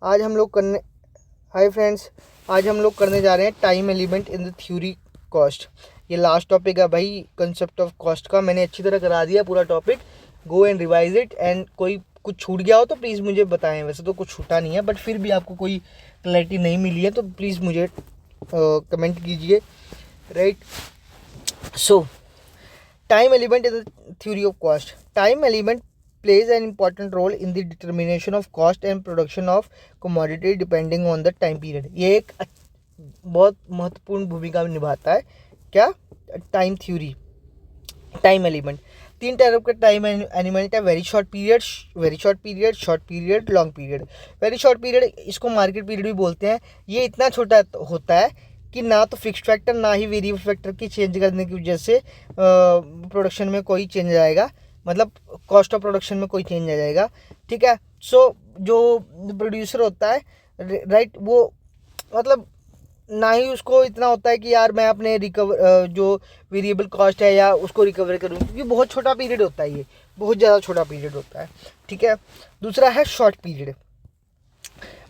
आज हम लोग करने हाय फ्रेंड्स, आज हम लोग करने जा रहे हैं time element in the theory cost. ये लास्ट टॉपिक है भाई कंसेप्ट ऑफ कॉस्ट का। मैंने अच्छी तरह करा दिया पूरा topic. Go and revise it, and कोई कुछ छूट गया हो तो प्लीज़ मुझे बताएं। वैसे तो कुछ छूटा नहीं है, बट फिर भी आपको कोई क्लैरिटी नहीं मिली है तो प्लीज़ मुझे कमेंट कीजिए, right. So time element in the theory of cost. Time element plays an important role in the determination of cost and production of commodity depending on the time period. ये एक बहुत महत्वपूर्ण भूमिका निभाता है। क्या? Time theory, time element. तीन type का टाइम एलिमेंट है, very short period, short period, long period. Very short period, इसको मार्केट पीरियड भी बोलते हैं। ये इतना छोटा होता है कि ना तो फिक्स्ड फैक्टर ना ही वेरिएबल फैक्टर की चेंज करने की वजह से प्रोडक्शन में कोई चेंज आएगा, मतलब कॉस्ट ऑफ प्रोडक्शन में कोई चेंज आ जाएगा, ठीक है। सो जो प्रोड्यूसर होता है, राइट, वो मतलब ना ही उसको इतना होता है कि यार मैं अपने रिकवर जो वेरिएबल कॉस्ट है या उसको रिकवर करूँ, क्योंकि बहुत छोटा पीरियड होता है, ये बहुत ज़्यादा छोटा पीरियड होता है, ठीक है। दूसरा है शॉर्ट पीरियड।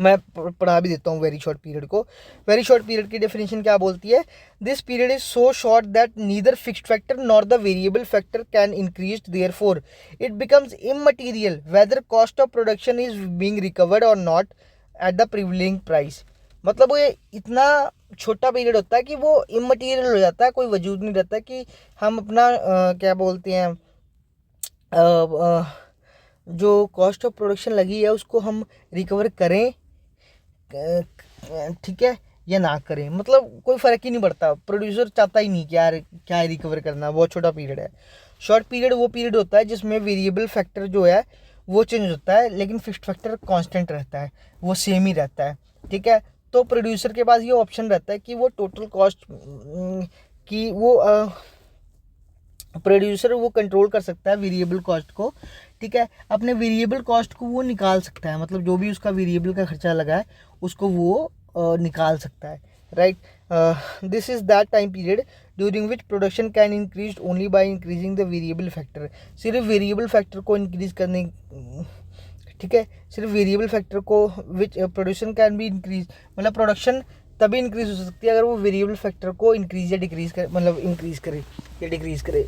मैं पढ़ा भी देता हूँ वेरी शॉर्ट पीरियड को। वेरी शॉर्ट पीरियड की डेफिनेशन क्या बोलती है? This period is so short that neither fixed factor nor the variable factor can increase, therefore it becomes immaterial whether cost of production is being recovered और not at the prevailing price. मतलब वो ये इतना छोटा period होता है कि वो इमटेरियल हो जाता है, कोई वजूद नहीं रहता कि हम अपना क्या बोलते हैं जो कॉस्ट ऑफ प्रोडक्शन लगी है उसको हम रिकवर करें, ठीक है, या ना करें। मतलब कोई फ़र्क ही नहीं पड़ता, प्रोड्यूसर चाहता ही नहीं कि यार क्या रिकवर करना। बहुत छोटा पीरियड है। शॉर्ट पीरियड वो पीरियड होता है जिसमें वेरिएबल फैक्टर जो है वो चेंज होता है, लेकिन फिक्स्ड फैक्टर कांस्टेंट रहता है, वो सेम ही रहता है, ठीक है। तो प्रोड्यूसर के पास ये ऑप्शन रहता है कि वो टोटल कॉस्ट की वो प्रोड्यूसर वो कंट्रोल कर सकता है वेरिएबल कॉस्ट को, ठीक है। अपने वेरिएबल कॉस्ट को वो निकाल सकता है, मतलब जो भी उसका वेरिएबल का खर्चा लगा है उसको वो निकाल सकता है, right. This is that time period during which production can increase only by increasing the variable factor. सिर्फ वेरिएबल फैक्टर को इंक्रीज करने, ठीक है, सिर्फ वेरिएबल फैक्टर को विच प्रोडक्शन कैन बी इंक्रीज, मतलब प्रोडक्शन तभी इंक्रीज हो सकती है अगर वो वेरिएबल फैक्टर को इंक्रीज या डिक्रीज करे, मतलब इंक्रीज करे या डिक्रीज करे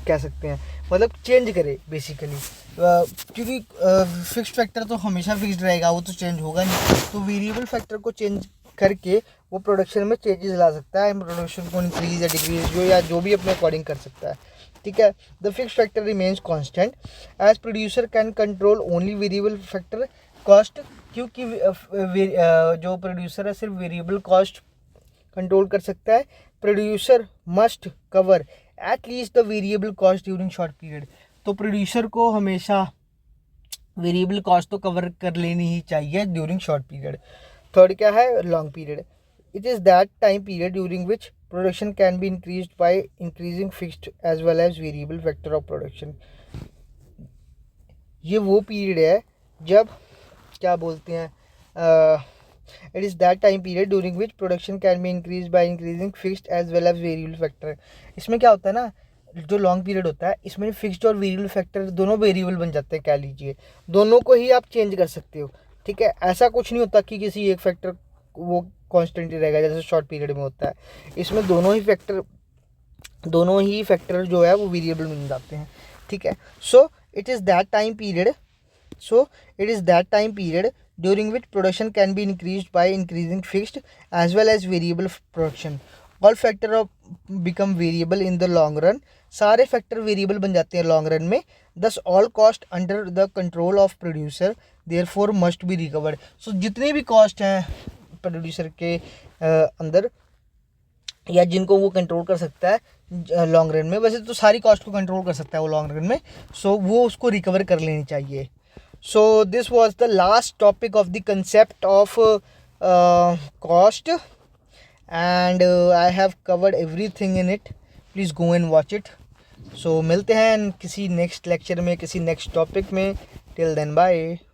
कह सकते हैं, मतलब चेंज करे बेसिकली। क्योंकि फिक्स्ड फैक्टर तो हमेशा फिक्स्ड रहेगा, वो तो चेंज होगा नहीं। तो वेरिएबल फैक्टर को चेंज करके वो प्रोडक्शन में चेंजेस ला सकता है, प्रोडक्शन को इंक्रीज या डिक्रीज या जो भी अपने अकॉर्डिंग कर सकता है, ठीक है। The fixed factor remains constant as producer can control only variable factor cost, क्योंकि जो प्रोड्यूसर है सिर्फ वेरिएबल कॉस्ट कंट्रोल कर सकता है। Producer must cover at least the variable cost during short period. तो प्रोड्यूसर को हमेशा वेरिएबल कॉस्ट तो कवर कर लेनी ही चाहिए ड्यूरिंग शॉर्ट पीरियड। थर्ड क्या है? Long period. It is that time period during which production can be increased by increasing fixed as well as variable factor of production. ये वो पीरियड है जब क्या बोलते हैं, it is that time period during which production can be increase by increasing fixed as well as variable factor. इसमें क्या होता है ना, जो लॉन्ग पीरियड होता है इसमें फिक्स्ड और वेरिएबल फैक्टर दोनों वेरिएबल बन जाते हैं, कह लीजिए। दोनों को ही आप चेंज कर सकते हो, ठीक है। ऐसा कुछ नहीं होता कि किसी एक फैक्टर वो कांस्टेंट ही रहेगा जैसे शॉर्ट पीरियड में होता है। इसमें दोनों ही फैक्टर जो है वो वेरिएबल बन जाते हैं, ठीक है। So it is that time period during which production can be increased by increasing fixed as well as variable production. All factor of become variable in the long run. सारे factor variable बन जाते हैं long run में। Thus all cost under the control of producer therefore must be recovered. So जितने भी cost हैं producer के अंदर या जिनको वो कंट्रोल कर सकता है लॉन्ग रन में, वैसे तो सारी कॉस्ट को कंट्रोल कर सकता है वो लॉन्ग रन में, सो वो उसको रिकवर कर लेनी चाहिए। So this was the last topic of the concept of cost, and I have covered everything in it. Please go and watch it. So मिलते हैं किसी नेक्स्ट लेक्चर में, किसी नेक्स्ट टॉपिक में। Till then, bye.